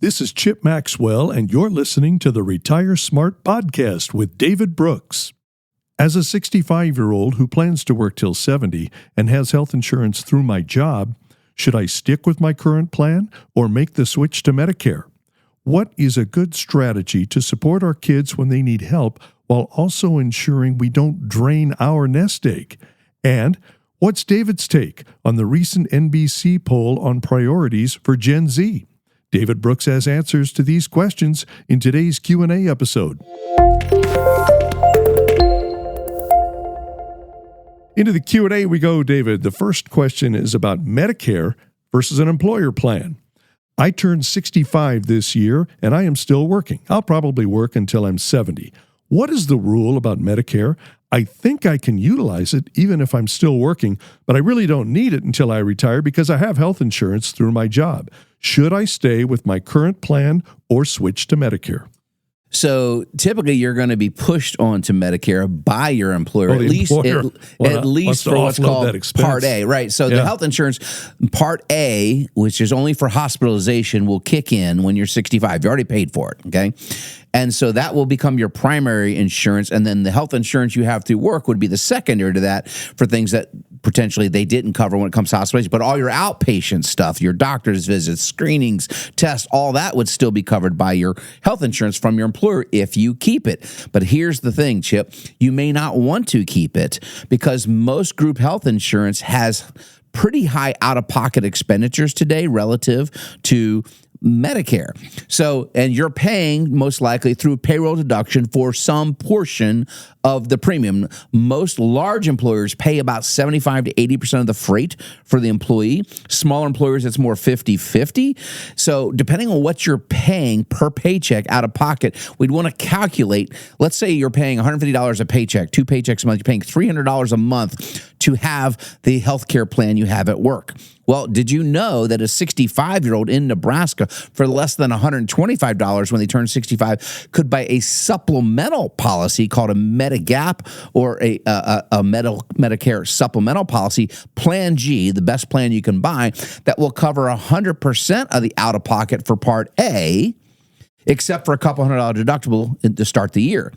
This is Chip Maxwell, and you're listening to the Retire Smart podcast with David Brooks. As a 65-year-old who plans to work till 70 and has health insurance through my job, should I stick with my current plan or make the switch to Medicare? What is a good strategy to support our kids when they need help while also ensuring we don't drain our nest egg? And what's David's take on the recent NBC poll on priorities for Gen Z? David Brooks has answers to these questions in today's Q&A episode. Into the Q&A we go, David. The first question is about Medicare versus an employer plan. I turned 65 this year, and I am still working. I'll probably work until I'm 70. What is the rule about Medicare? I think I can utilize it even if I'm still working, but I really don't need it until I retire because I have health insurance through my job. Should I stay with my current plan or switch to Medicare? So typically you're going to be pushed onto Medicare by your employer, at least for what's called Part A, right? So the health insurance Part A, which is only for hospitalization, will kick in when you're 65. You already paid for it, okay? And so that will become your primary insurance, and then the health insurance you have through work would be the secondary to that for things that potentially they didn't cover when it comes to hospitalization. But all your outpatient stuff, your doctor's visits, screenings, tests, all that would still be covered by your health insurance from your employer if you keep it. But here's the thing, Chip, you may not want to keep it because most group health insurance has pretty high out-of-pocket expenditures today relative to Medicare. So, and you're paying most likely through payroll deduction for some portion of the premium. Most large employers pay about 75 to 80% of the freight for the employee. Smaller employers, it's more 50-50. So depending on what you're paying per paycheck out of pocket, we'd want to calculate, let's say you're paying $150 a paycheck, 2 paychecks a month, you're paying $300 a month to have the healthcare plan you have at work. Well, did you know that a 65-year-old in Nebraska for less than $125 when they turn 65 could buy a supplemental policy called a Medigap or a Medicare supplemental policy, Plan G, the best plan you can buy, that will cover 100% of the out-of-pocket for Part A, except for a couple $100 deductible to start the year.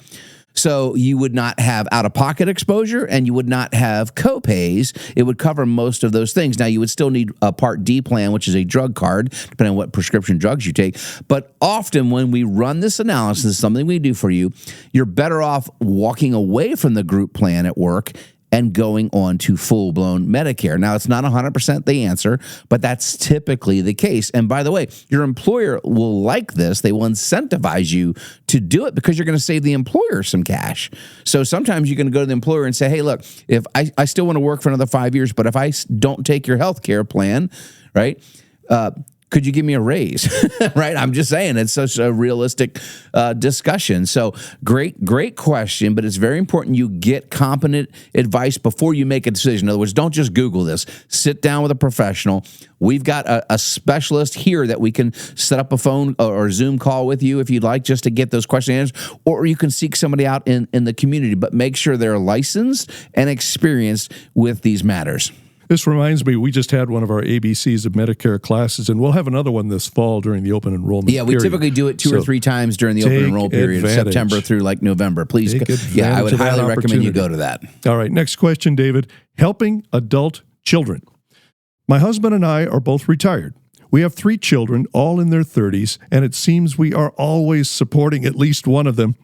So you would not have out-of-pocket exposure and you would not have co-pays. It would cover most of those things. Now, you would still need a Part D plan, which is a drug card, depending on what prescription drugs you take. But often when we run this analysis, something we do for you, you're better off walking away from the group plan at work and going on to full-blown Medicare. Now, it's not 100% the answer, but that's typically the case. And by the way, your employer will like this. They will incentivize you to do it because you're going to save the employer some cash. So sometimes you're going to go to the employer and say, hey, look, if I still want to work for another 5 years, but if I don't take your health care plan, right, could you give me a raise? Right? I'm just saying it's such a realistic discussion. So great question, but it's very important you get competent advice before you make a decision. In other words, don't just Google this. Sit down with a professional. We've got a specialist here that we can set up a phone or Zoom call with you if you'd like, just to get those questions answered, or you can seek somebody out in the community, but make sure they're licensed and experienced with these matters. This reminds me, we just had one of our ABCs of Medicare classes, and we'll have another one this fall during the open enrollment period. Yeah, we typically do it two or three times during the open enrollment period, September through like November. Please, I would highly recommend you go to that. All right, next question, David. Helping adult children. My husband and I are both retired. We have 3 children, all in their 30s, and it seems we are always supporting at least one of them.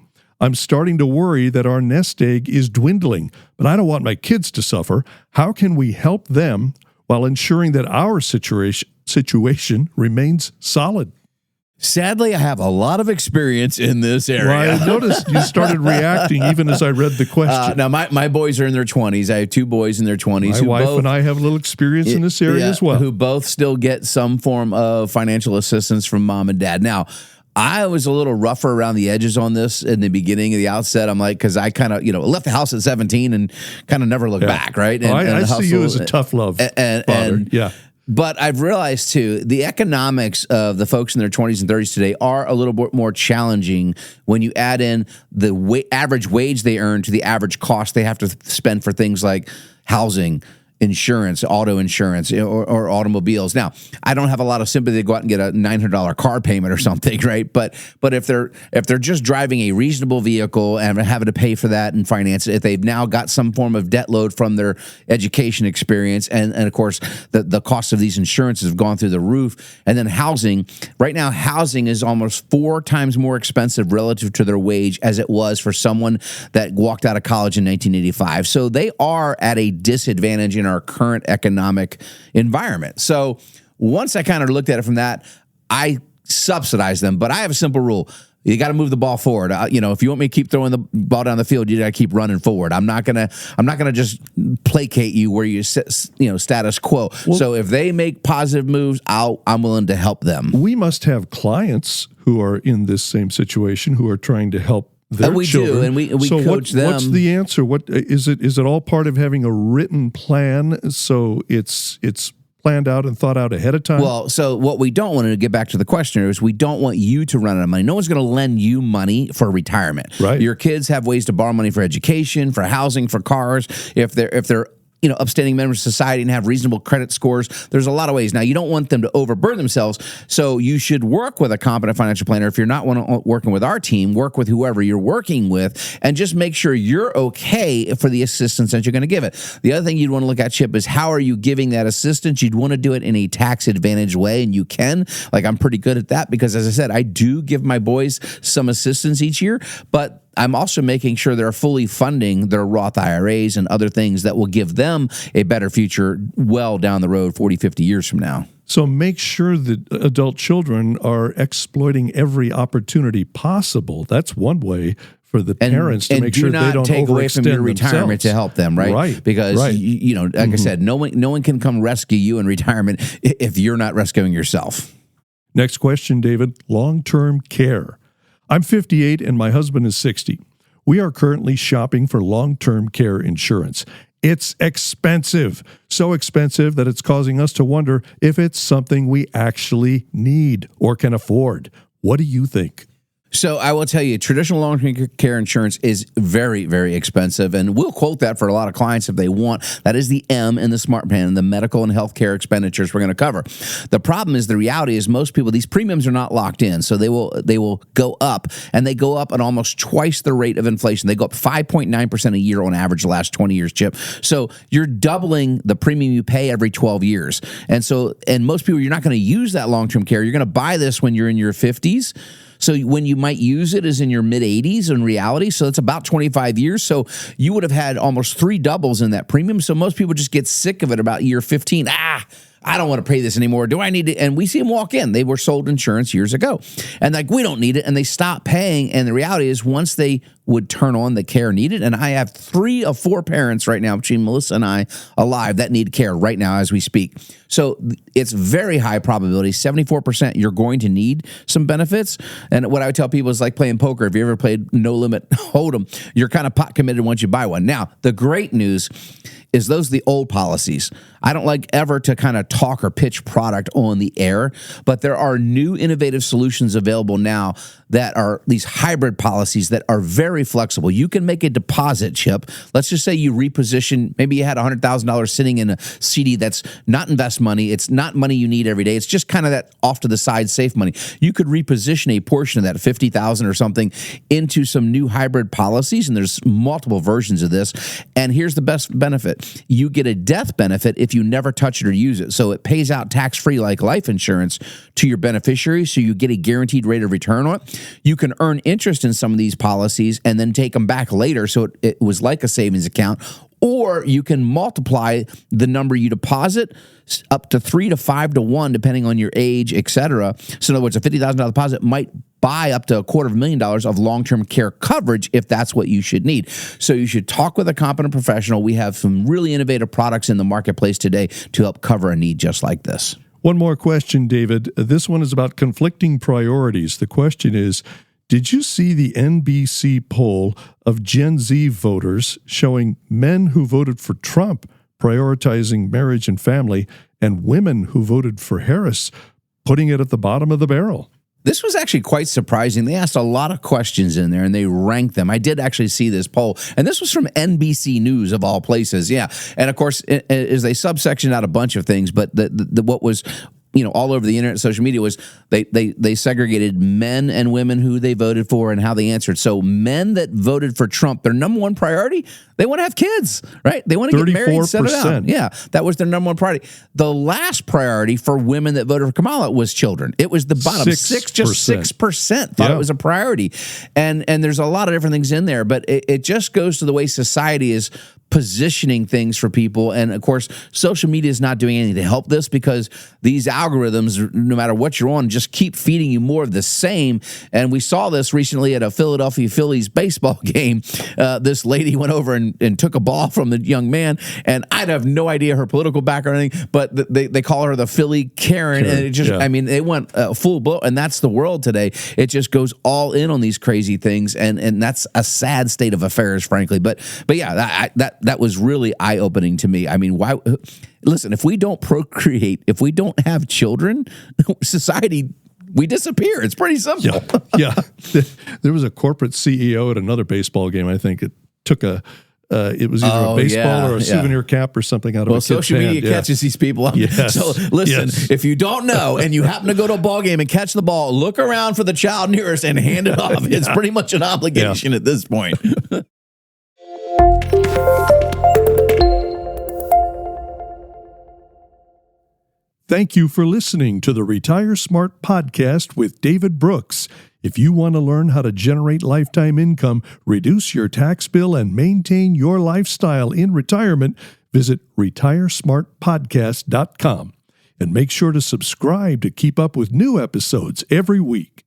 I'm starting to worry that our nest egg is dwindling, but I don't want my kids to suffer. How can we help them while ensuring that our situation remains solid? Sadly, I have a lot of experience in this area. Well, I noticed you started reacting even as I read the question. Now, my boys are in their 20s. I have 2 boys in their 20s. My wife and I have a little experience in this area as well. Who both still get some form of financial assistance from mom and dad. Now, I was a little rougher around the edges on this in the beginning of the outset. I'm like, because I kind of, left the house at 17 and kind of never looked back, right? And, I see you as a tough love father. But I've realized, too, the economics of the folks in their 20s and 30s today are a little bit more challenging when you add in the average wage they earn to the average cost they have to spend for things like housing insurance, auto insurance, or automobiles. Now, I don't have a lot of sympathy to go out and get a $900 car payment or something, right? But if they're just driving a reasonable vehicle and having to pay for that and finance it, if they've now got some form of debt load from their education experience, and of course the cost of these insurances have gone through the roof, and then housing. Right now, housing is almost 4 times more expensive relative to their wage as it was for someone that walked out of college in 1985. So they are at a disadvantage in our current economic environment. So once I kind of looked at it from that, I subsidize them. But I have a simple rule. You got to move the ball forward. If you want me to keep throwing the ball down the field, you got to keep running forward. I'm not gonna just placate you where you status quo. Well, so if they make positive moves, I'm willing to help them. We must have clients who are in this same situation who are trying to help their we children. do, and we so coach them. What's the answer? What is it? Is it all part of having a written plan? So it's planned out and thought out ahead of time? Well, so what we don't want to get back to the question is we don't want you to run out of money. No one's going to lend you money for retirement. Right. Your kids have ways to borrow money for education, for housing, for cars. If they're upstanding members of society and have reasonable credit scores. There's a lot of ways. Now, you don't want them to overburden themselves, so you should work with a competent financial planner. If you're not working with our team, work with whoever you're working with, and just make sure you're okay for the assistance that you're going to give it. The other thing you'd want to look at, Chip, is how are you giving that assistance? You'd want to do it in a tax-advantaged way, and you can. Like, I'm pretty good at that because, as I said, I do give my boys some assistance each year, but I'm also making sure they're fully funding their Roth IRAs and other things that will give them a better future well down the road, 40, 50 years from now. So make sure that adult children are exploiting every opportunity possible. That's one way for the parents to make sure they don't take away from your retirement to help them, right? Right. Because, like I said, no one can come rescue you in retirement if you're not rescuing yourself. Next question, David. Long-term care. I'm 58 and my husband is 60. We are currently shopping for long-term care insurance. It's expensive, so expensive that it's causing us to wonder if it's something we actually need or can afford. What do you think? So I will tell you, traditional long-term care insurance is very, very expensive, and we'll quote that for a lot of clients if they want. That is the M in the SMART plan, the medical and healthcare expenditures we're going to cover. The problem is, the reality is, most people, these premiums are not locked in, so they will go up, and they go up at almost twice the rate of inflation. They go up 5.9% a year on average the last 20 years, Chip. So you're doubling the premium you pay every 12 years, and most people, you're not going to use that long-term care. You're going to buy this when you're in your 50s. So when you might use it is in your mid-80s in reality. So it's about 25 years. So you would have had almost 3 doubles in that premium. So most people just get sick of it about year 15. I don't want to pay this anymore. Do I need it? And we see them walk in. They were sold insurance years ago. And we don't need it. And they stop paying. And the reality is once they would turn on the care needed, and I have 3 of 4 parents right now between Melissa and I alive that need care right now as we speak. So it's very high probability, 74% you're going to need some benefits. And what I would tell people is like playing poker. If you ever played No Limit Hold'em, you're kind of pot committed once you buy one. Now, the great news is those are the old policies. I don't like ever to kind of talk or pitch product on the air, but there are new innovative solutions available now that are these hybrid policies that are very flexible. You can make a deposit, Chip. Let's just say you reposition, maybe you had $100,000 sitting in a CD that's not invest money. It's not money you need every day. It's just kind of that off to the side safe money. You could reposition a portion of that, $50,000 or something, into some new hybrid policies, and there's multiple versions of this. And here's the best benefit. You get a death benefit if you never touch it or use it. So it pays out tax-free like life insurance to your beneficiary, so you get a guaranteed rate of return on it. You can earn interest in some of these policies and then take them back later, so it was like a savings account. Or you can multiply the number you deposit up to 3 to 5 to 1, depending on your age, et cetera. So in other words, a $50,000 deposit might buy up to $250,000 of long-term care coverage if that's what you should need. So you should talk with a competent professional. We have some really innovative products in the marketplace today to help cover a need just like this. One more question, David. This one is about conflicting priorities. The question is, did you see the NBC poll of Gen Z voters showing men who voted for Trump prioritizing marriage and family, and women who voted for Harris putting it at the bottom of the barrel? This was actually quite surprising. They asked a lot of questions in there, and they ranked them. I did actually see this poll, and this was from NBC News, of all places. Yeah, and of course, as they subsectioned out a bunch of things, but what was all over the internet, social media, was they segregated men and women who they voted for and how they answered. So men that voted for Trump, their number one priority, they want to have kids, right? They want to get married and settle down. Yeah, that was their number one priority. The last priority for women that voted for Kamala was children. It was the bottom 6% thought it was a priority. And there's a lot of different things in there, but it just goes to the way society is positioning things for people. And of course, social media is not doing anything to help this, because these algorithms, no matter what you're on, just keep feeding you more of the same. And we saw this recently at a Philadelphia Phillies baseball game. This lady went over and took a ball from the young man, and I'd have no idea her political background or anything, but they call her the Philly Karen. And it just, I mean, they went full blow, and that's the world today. It just goes all in on these crazy things, and that's a sad state of affairs, frankly. But yeah, that was really eye-opening to me. I mean, why? Listen, if we don't procreate, if we don't have children, society, we disappear. It's pretty simple. Yeah. There was a corporate CEO at another baseball game. I think it took it was either a baseball or a souvenir cap or something out of a kid's social media hand. catches these people up. Yes. So listen, if you don't know and you happen to go to a ball game and catch the ball, look around for the child nearest and hand it off. It's pretty much an obligation at this point. Thank you for listening to the Retire Smart podcast with David Brooks. If you want to learn how to generate lifetime income, reduce your tax bill, and maintain your lifestyle in retirement, visit retiresmartpodcast.com. And make sure to subscribe to keep up with new episodes every week.